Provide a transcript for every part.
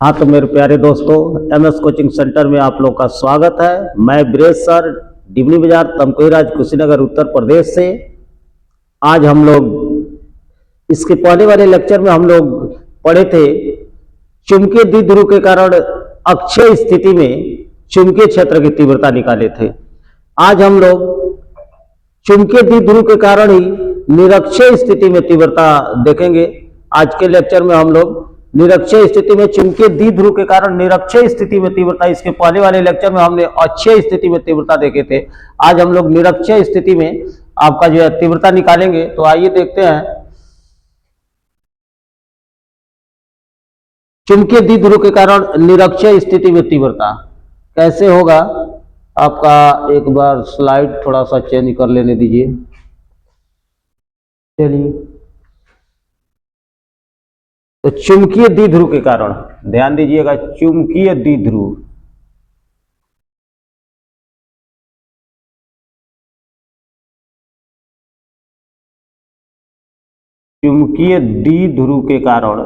हाँ तो मेरे प्यारे दोस्तों, एमएस कोचिंग सेंटर में आप लोग का स्वागत है। मैं ब्रेज सर, डिबनी बाजार, तमकुही राज, कुशीनगर, उत्तर प्रदेश से। आज हम लोग इसके पहले वाले लेक्चर में हम लोग पढ़े थे चुंबकीय द्विध्रुव के कारण अक्षय स्थिति में चुंबकीय क्षेत्र की तीव्रता निकाले थे। आज हम लोग चुंबकीय द्विध्रुव के कारण ही निरक्षीय स्थिति में तीव्रता देखेंगे। आज के लेक्चर में हम लोग निरक्षीय स्थिति में चुंबकीय द्विध्रुव के कारण निरक्षीय स्थिति में तीव्रता, इसके पहले वाले लेक्चर में हमने अक्षीय स्थिति में तीव्रता देखे थे। आज हम लोग निरक्षीय स्थिति में आपका जो है तीव्रता निकालेंगे। तो आइए देखते हैं चुंबकीय द्विध्रुव के कारण निरक्षीय स्थिति में तीव्रता कैसे होगा। आपका एक बार स्लाइड थोड़ा सा चेंज कर लेने दीजिए। चलिए, तो चुंबकीय द्विध्रुव के कारण ध्यान दीजिएगा, चुंबकीय द्विध्रुव चुंबकीय द्विध्रुव के कारण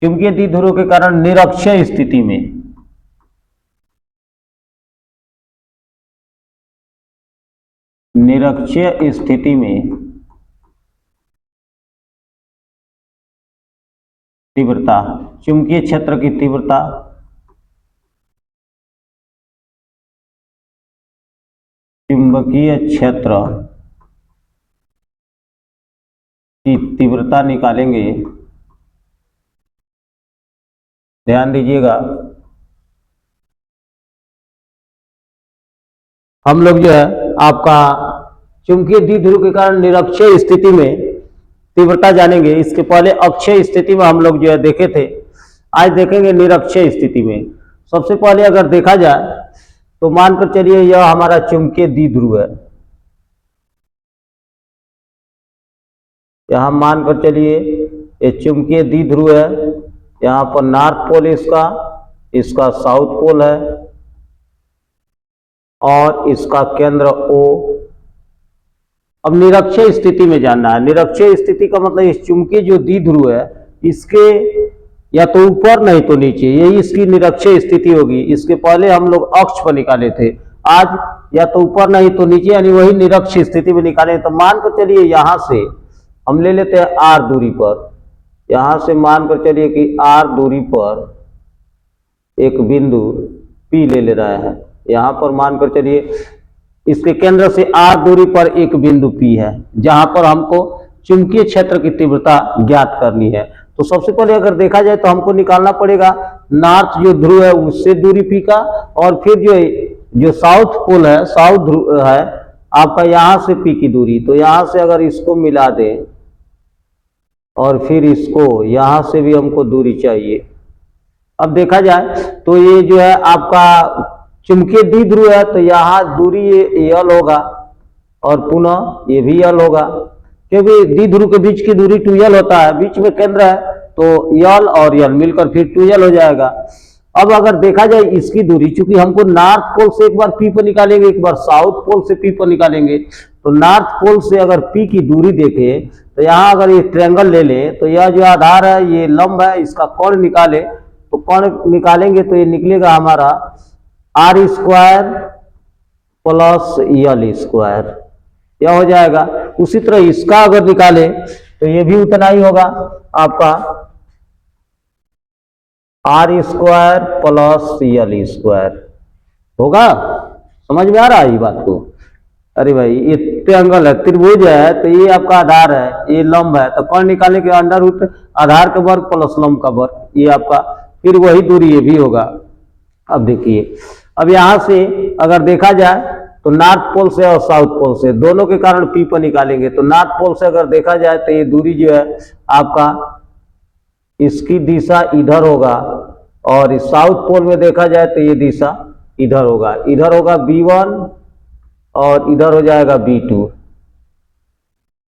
चुंबकीय द्विध्रुव के कारण निरक्षीय स्थिति में निरक्षीय स्थिति में तीव्रता, चुंबकीय क्षेत्र की तीव्रता चुंबकीय क्षेत्र की तीव्रता निकालेंगे। ध्यान दीजिएगा, हम लोग जो है आपका चुंबकीय द्विध्रुव के कारण निरक्षीय स्थिति में तीव्रता जानेंगे। इसके पहले अक्षय स्थिति में हम लोग जो है देखे थे। आज देखेंगे निरक्षीय स्थिति में। सबसे पहले अगर देखा जाए तो मानकर चलिए यह हमारा चुंबकीय द्विध्रुव है। यहां मानकर चलिए ये चुंबकीय द्विध्रुव है। यहां पर नॉर्थ पोल इसका साउथ पोल है और इसका केंद्र O। अब निरक्षीय स्थिति में जानना है। निरक्षीय स्थिति का मतलब इस चुंबकीय जो द्विध्रुव है इसके या तो ऊपर नहीं तो नीचे, यही इसकी निरक्षीय स्थिति होगी। इसके पहले हम लोग अक्ष पर निकाले थे, आज या तो ऊपर नहीं तो नीचे, यानी वही निरक्षीय स्थिति में निकाले। तो मानकर चलिए यहां से हम ले लेते हैं R दूरी पर। यहां से मानकर चलिए कि R दूरी पर एक बिंदु P ले रहा है। यहां पर मानकर चलिए इसके केंद्र से R दूरी पर एक बिंदु P है, जहां पर हमको चुंबकीय क्षेत्र की तीव्रता ज्ञात करनी है। तो सबसे पहले अगर देखा जाए तो हमको निकालना पड़ेगा नॉर्थ जो ध्रुव है उससे दूरी P का, और फिर जो साउथ पोल है, साउथ ध्रुव है आपका, यहां से P की दूरी। तो यहां से अगर इसको मिला दें और फिर इसको यहां से भी हमको दूरी चाहिए। अब देखा जाए तो ये जो है आपका चुंबकीय द्विध्रुव है, तो यहाँ दूरी ये L होगा और पुनः ये भी L होगा, क्योंकि द्विध्रुव के बीच की दूरी 2L होता है। बीच में केंद्र है तो L और L मिलकर फिर 2L हो जाएगा। अब अगर देखा जाए इसकी दूरी, चूंकि हमको नॉर्थ पोल से एक बार P पर निकालेंगे, एक बार साउथ पोल से P पर निकालेंगे। तो नॉर्थ पोल से अगर P की दूरी देखें तो यहाँ अगर ये ट्रायंगल ले ले तो यह जो आधार है ये लंब है, इसका कोण निकाले तो कोण निकालेंगे तो ये निकलेगा हमारा R square plus L square, यह हो जाएगा। उसी तरह इसका अगर निकाले तो ये भी उतना ही होगा आपका R square plus L square होगा। समझ में आ रहा है ये बात को? अरे भाई ये ट्रायंगल है, त्रिभुज है, तो ये आपका आधार है, ये लंब है, तो कोण निकालने के अंडर रूट आधार का वर्ग प्लस लंब का वर्ग, ये आपका फिर वही दूरी ये भी होगा। अब देखिए, अब यहां से अगर देखा जाए तो नॉर्थ पोल से और साउथ पोल से दोनों के कारण P पर निकालेंगे। तो नॉर्थ पोल से अगर देखा जाए तो ये दूरी जो है आपका इसकी दिशा इधर होगा, और इस साउथ पोल में देखा जाए तो ये दिशा इधर होगा। इधर होगा B1 और इधर हो जाएगा B2।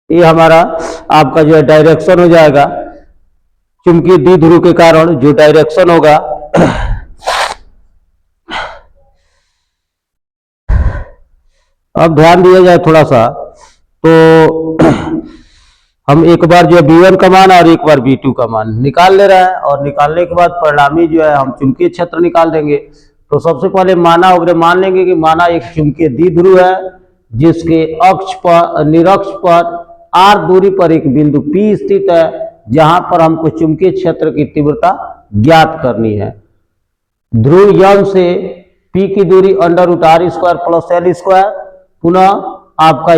ये हमारा आपका जो है डायरेक्शन हो जाएगा। चुंबकीय द्विध्रुव के कारण जो डायरेक्शन होगा अब ध्यान दिया जाए थोड़ा सा, तो हम एक बार जो है B1 का मान और एक बार B2 का मान निकाल ले रहे हैं, और निकालने के बाद परिणामी जो है हम चुंबकीय क्षेत्र निकाल देंगे। तो सबसे पहले माना वगैरह मान लेंगे कि माना एक चुंबकीय द्विध्रुव है जिसके अक्ष पर निरक्ष पर r दूरी पर एक बिंदु P स्थित है, जहां पर हमको चुंबकीय क्षेत्र की तीव्रता ज्ञात करनी है। ध्रुव यम से P की दूरी √r² प्लस L²। पुनः आपका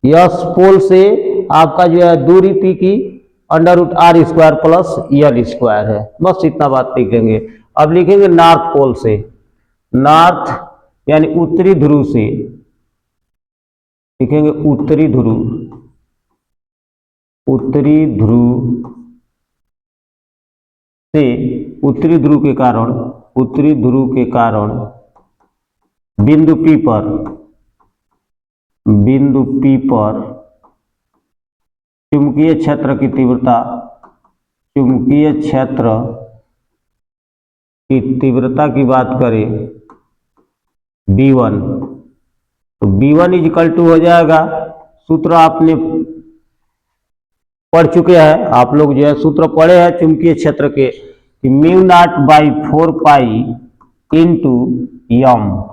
यस पोल से आपका जो है दूरी P की √r² प्लस L² है। बस इतना बात लिखेंगे। अब लिखेंगे नॉर्थ पोल से, नॉर्थ यानी उत्तरी ध्रुव से, लिखेंगे उत्तरी ध्रुव, उत्तरी ध्रुव से उत्तरी ध्रुव के कारण, उत्तरी ध्रुव के कारण बिंदु P पर, बिंदु P पर चुंबकीय क्षेत्र की तीव्रता, चुंबकीय क्षेत्र की तीव्रता की बात करें B1, तो B1 इक्वल टू हो जाएगा, सूत्र आपने पढ़ चुके हैं, आप लोग जो है सूत्र पढ़े हैं चुंबकीय क्षेत्र के, कि μ0/4π इंटू यम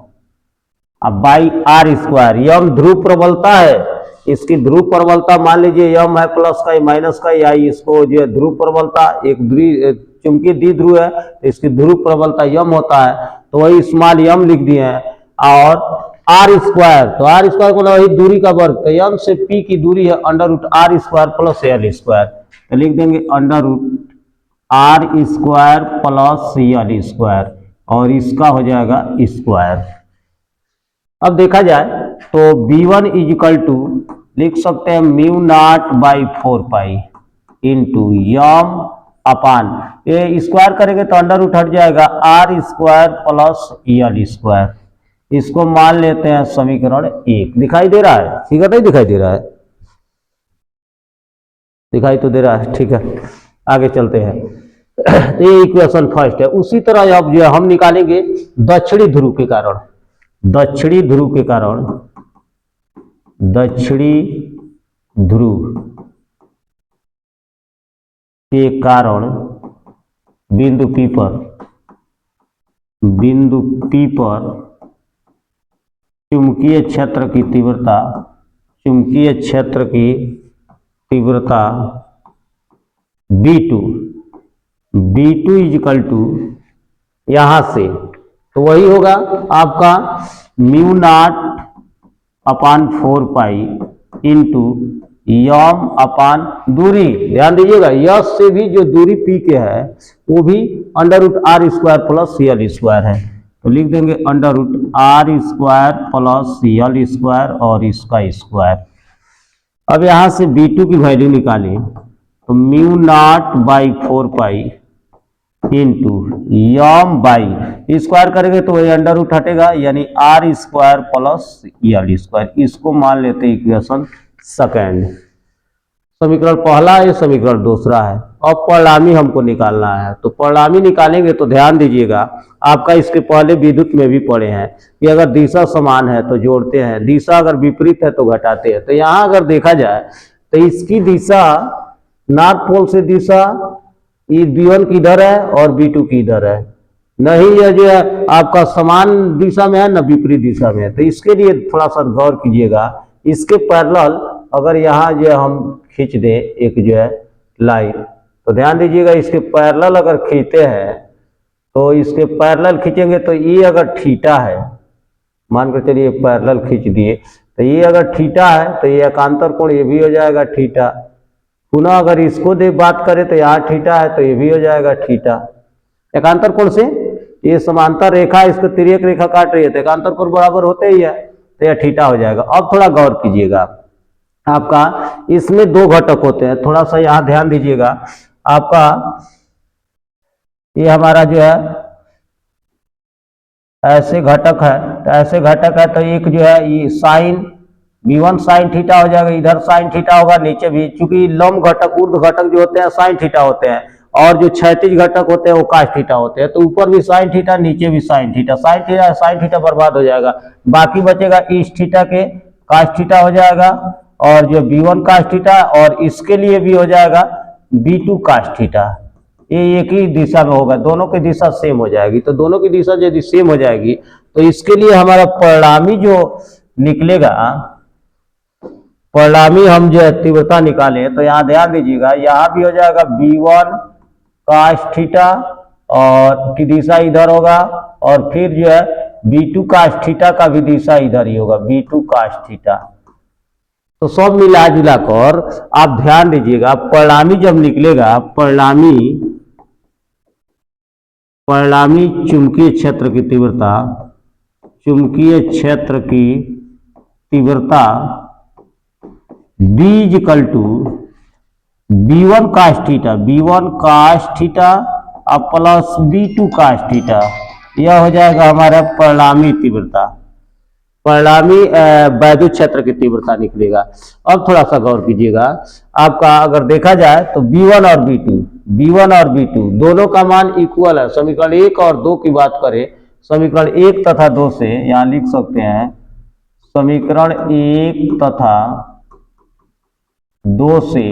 अब बाई r²। यम ध्रुव प्रबलता है, इसकी ध्रुव प्रबलता मान लीजिए यम है प्लस का माइनस का आई, इसको जो है ध्रुव प्रबलता, एक चुंबकीय द्विध्रुव है तो इसकी ध्रुव प्रबलता यम होता है, तो वही स्मॉल यम लिख दिए हैं। और r², तो r² को वही दूरी का वर्ग, तो यम से P की दूरी है √r² प्लस L², तो लिख देंगे √r² प्लस L², और इसका हो जाएगा स्क्वायर। अब देखा जाए तो B1 इक्वल टू लिख सकते हैं μ0/4π इंटू यम अपान, ये स्क्वायर करेंगे तो अंडर रूट हट जाएगा r² प्लस L²। इसको मान लेते हैं समीकरण 1। दिखाई दे रहा है? ठीक है, नहीं दिखाई दे रहा है? दिखाई तो दे रहा है, ठीक है। आगे चलते हैं। ये इक्वेशन फर्स्ट है। उसी तरह अब जो हम निकालेंगे दक्षिणी ध्रुव के कारण, दक्षिणी ध्रुव के कारण, दक्षिणी ध्रुव के कारण बिंदु P पर, बिंदु P पर चुंबकीय क्षेत्र की तीव्रता, चुंबकीय क्षेत्र की तीव्रता B2, B2 इक्वल टू यहां से तो वही होगा आपका μ0/4π इंटू यम अपान दूरी। ध्यान दीजिएगा, यस से भी जो दूरी P के है वो भी √r² प्लस L² है, तो लिख देंगे √r² प्लस L² और इसका स्क्वायर। अब यहां से B2 की वैल्यू निकालें तो μ0/4π इंटू यम बाई स्क्वायर करेंगे तो वही अंडर रूट हटेगा, यानी r² प्लस L²। इसको मान लेते हैं इक्वेशन सेकंड। समीकरण पहला है, समीकरण दूसरा है। अब परिणामी हमको निकालना है, तो परिणामी निकालेंगे तो ध्यान दीजिएगा, आपका इसके पहले विद्युत में भी पढ़े हैं कि अगर दिशा समान है तो जोड़ते हैं, दिशा अगर विपरीत है तो घटाते हैं। तो यहाँ अगर देखा जाए तो इसकी दिशा नॉर्थ पोल से दिशा B1 की इधर है और B2 की इधर है, नहीं यह जो है आपका समान दिशा में है न विपरीत दिशा में है। तो इसके लिए थोड़ा सा गौर कीजिएगा, इसके पैरेलल अगर यहाँ जो है हम खींच दें एक जो है लाइन, तो ध्यान दीजिएगा इसके पैरेलल अगर खींचते हैं तो इसके पैरेलल खींचेंगे तो ये अगर थीटा है, मान कर चलिए पैरेलल खींच दिए, तो ये अगर थीटा है तो ये एकांतर कोण ये भी हो जाएगा थीटा। पुनः अगर इसको दे बात करें तो यहाँ थीटा है तो ये भी हो जाएगा थीटा। एकांतर कोण से ये समांतर रेखा इसको तिर्यक रेखा काट रही है तो एकांतर कोण बराबर होते ही है, तो यह थीटा हो जाएगा। अब थोड़ा गौर कीजिएगा, आपका इसमें दो घटक होते हैं, थोड़ा सा यहाँ ध्यान दीजिएगा। आपका ये हमारा जो है ऐसे घटक है, तो ऐसे घटक है तो एक जो है ये साइन B1 साइन थीटा हो जाएगा, इधर साइन थीटा होगा, नीचे भी, चूंकि लंब घटक ऊर्ध्व घटक जो होते हैं साइन थीटा होते हैं और जो क्षैतिज घटक होते हैं वो काश थीटा होते हैं, तो ऊपर भी साइन थीटा नीचे भी साइन थीटा, साइन थीटा बर्बाद हो जाएगा, बाकी बचेगा इस थीटा के cos थीटा हो जाएगा, और जो B1 cos थीटा, और इसके लिए भी हो जाएगा B2 cos थीटा। ये एक ही दिशा में होगा, दोनों की दिशा सेम हो जाएगी। तो दोनों की दिशा यदि सेम हो जाएगी तो इसके लिए हमारा परिणामी जो निकलेगा, परिणामी हम जो है तीव्रता निकाले, तो यहाँ ध्यान दीजिएगा, यहाँ भी हो जाएगा B1 cos थीटा और की दिशा इधर होगा, और फिर जो है B2 cos थीटा का भी दिशा इधर ही होगा, B2 cos थीटा। तो सब मिला जुला कर आप ध्यान दीजिएगा, परिणामी जब निकलेगा, परिणामी चुंबकीय क्षेत्र की तीव्रता, चुंबकीय क्षेत्र की तीव्रता B equal to B1 cos theta, B1 cos theta और प्लस B2 cos थीटा, यह हो जाएगा हमारा परिणामी तीव्रता, परिणामी वैद्युत क्षेत्र की तीव्रता निकलेगा। अब थोड़ा सा गौर कीजिएगा, आपका अगर देखा जाए तो B1 और B2 दोनों का मान इक्वल है। समीकरण 1 और 2 की बात करें, समीकरण 1 तथा 2 से यहाँ लिख सकते हैं, समीकरण 1 तथा 2 से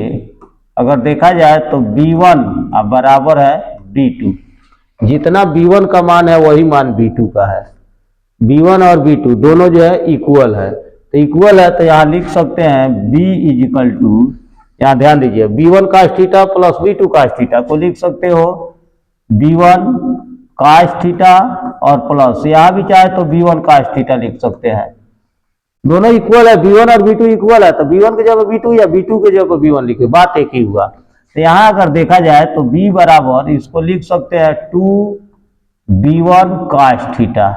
अगर देखा जाए तो B1 बराबर है B2, जितना B1 का मान है वही मान B2 का है। B1 और B2 दोनों जो है इक्वल है, तो इक्वल है तो यहाँ लिख सकते हैं B इज इक्वल टू, यहाँ ध्यान दीजिए, B1 cos theta plus B2 cos theta को लिख सकते हो B1 cos थीटा और प्लस, यहाँ भी चाहे तो B1 cos थीटा लिख सकते हैं। दोनों इक्वल है, B1 और B2 इक्वल है, तो B1 की जगह B2 या B2 की जगह B1 लिखे, बात एक ही हुआ। तो यहाँ अगर देखा जाए तो B बराबर इसको लिख सकते हैं 2B1 cos थीटा,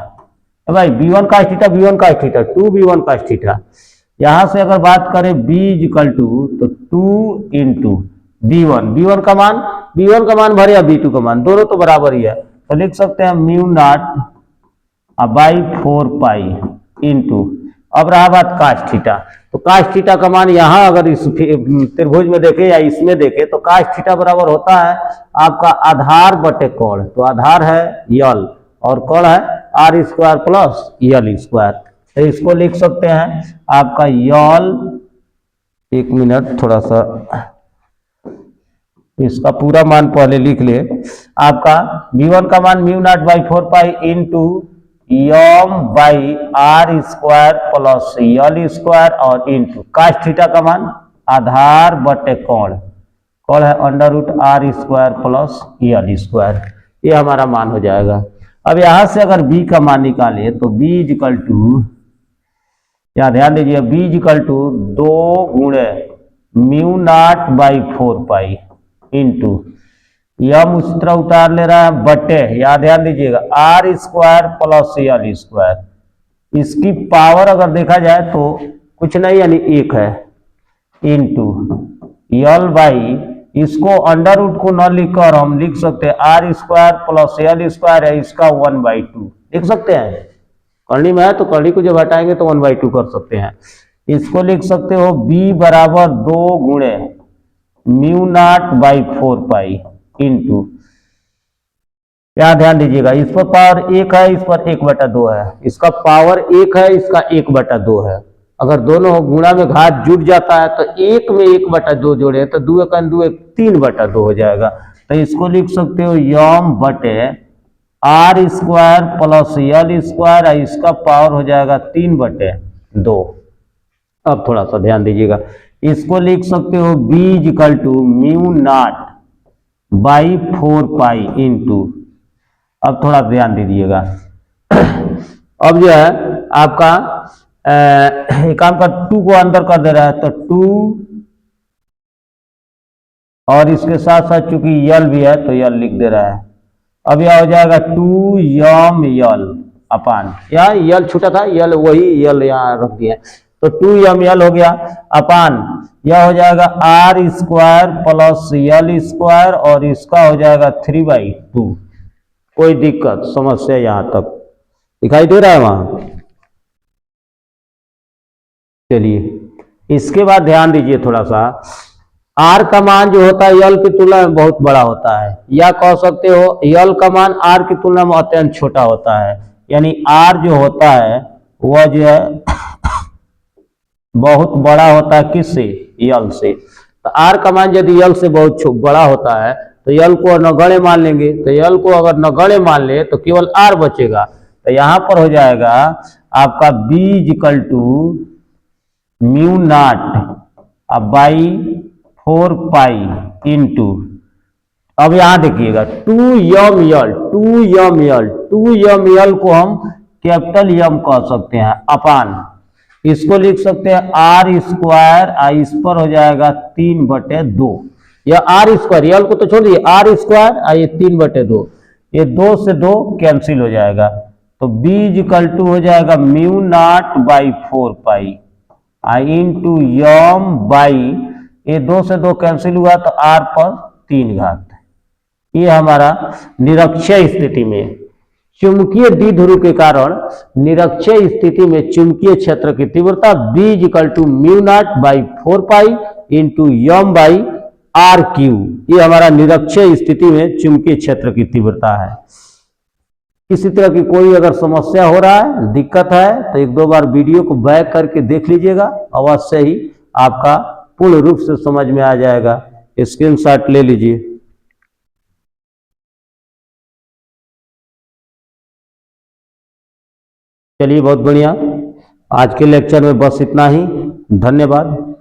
भाई B1 cos theta, B1 cos theta, 2B1 cos theta. यहाँ से अगर बात करें B इक्वल टू, तो 2 इंटू B1 का मान भरे या B2 का मान, दोनों तो बराबर ही है, तो लिख सकते हैं mu naught by 4 pi into, अब रहा बात cos थीटा, तो cos थीटा का मान यहाँ अगर इस त्रिभुज में देखे या इसमें देखे तो cos थीटा बराबर होता है आपका आधार बटे कोण, तो आधार है यल और कोण है R square plus L square, तो इसको लिख सकते हैं आपका यल, एक मिनट थोड़ा सा इसका पूरा मान पहले लिख ले, आपका B1 का मान mu naught by 4 pi into M by R square plus L square और इंटू cos थीटा का मान आधार बटे कोण है under root R square plus L square, ये हमारा मान हो जाएगा। अब यहां से अगर B का मान निकाले तो B इक्वल टू, यहाँ ध्यान दीजिए, B इक्वल टू 2 गुणे mu naught by 4 pi into यम उस तरह उतार ले रहा है बटे, यहाँ ध्यान दीजिएगा R square plus L square, इसकी पावर अगर देखा जाए तो कुछ नहीं यानी 1 है, इंटू यल बाई, इसको अंडर रूट को न लिखकर हम लिख सकते हैं R square plus L square है, इसका 1/2 लिख सकते हैं, करनी में है तो करनी को जब हटाएंगे तो 1/2 कर सकते हैं। इसको लिख सकते हो B बराबर 2 गुणे mu naught by 4 pi into, यहाँ ध्यान दीजिएगा इस पर पावर 1 है, इस पर 1/2 है, इसका पावर 1 है, इसका 1/2 है, अगर दोनों गुणा में घात जुट जाता है तो 1 में 1/2 जोड़े तो 2 1 2 3/2 हो जाएगा, तो इसको लिख सकते हो यम बटे R square plus L square, इसका पावर हो जाएगा 3/2। अब थोड़ा सा ध्यान दीजिएगा, इसको लिख सकते हो B equal to mu naught by 4 pi into, अब थोड़ा ध्यान दीजिएगा, अब जो है आपका काम का 2 को अंदर कर दे रहा है तो 2, और इसके साथ साथ चूंकि यल भी है तो यल लिख दे रहा है, अब यह हो जाएगा 2 यम यल अपान, यहाँ यल छूटा था, यल वही यल यहाँ रख दिया, तो 2 यम यल हो गया अपान, यह हो जाएगा R square plus L square और इसका हो जाएगा 3/2। कोई दिक्कत समस्या यहाँ तक दिखाई दे रहा है वहां? चलिए इसके बाद ध्यान दीजिए थोड़ा सा, आर का मान जो होता है यल की तुलना में बहुत बड़ा होता है, या कह सकते हो यल का मान आर की तुलना में अत्यंत छोटा होता है, यानी आर जो होता है वह जो है बहुत बड़ा होता है किससे, यल से। तो आर का मान यदि यल से बहुत बड़ा होता है तो यल को नगण्य मान लेंगे। तो यल को अगर नगण्य मान ले तो केवल आर बचेगा। तो यहां पर हो जाएगा आपका B equal to mu naught अब बाई 4 पाई इंटू, अब यहां देखिएगा 2 m l को हम कैपिटल यम कह सकते हैं अपान, इसको लिख सकते हैं आर स्क्वायर, इस पर हो जाएगा 3/2, या आर स्क्वायर, यल को तो छोड़ दिए, आर स्क्वायर ये 3/2, ये 2 से 2 कैंसिल हो जाएगा। तो बी इक्वल टू हो जाएगा mu naught by 4 pi into M by, ये 2 से 2 कैंसिल हुआ तो आर पर 3 घात। ये हमारा निरक्षीय स्थिति में चुंबकीय द्विध्रुव के कारण निरक्षीय स्थिति में चुंबकीय क्षेत्र की तीव्रता B equal to mu naught by 4 pi into M by R cube, ये हमारा निरक्षीय स्थिति में चुंबकीय क्षेत्र की तीव्रता है। किसी तरह की कोई अगर समस्या हो रहा है, दिक्कत है, तो 1-2 बार वीडियो को बैक करके देख लीजिएगा, अवश्य ही आपका पूर्ण रूप से समझ में आ जाएगा। स्क्रीनशॉट ले लीजिए। चलिए बहुत बढ़िया, आज के लेक्चर में बस इतना ही, धन्यवाद।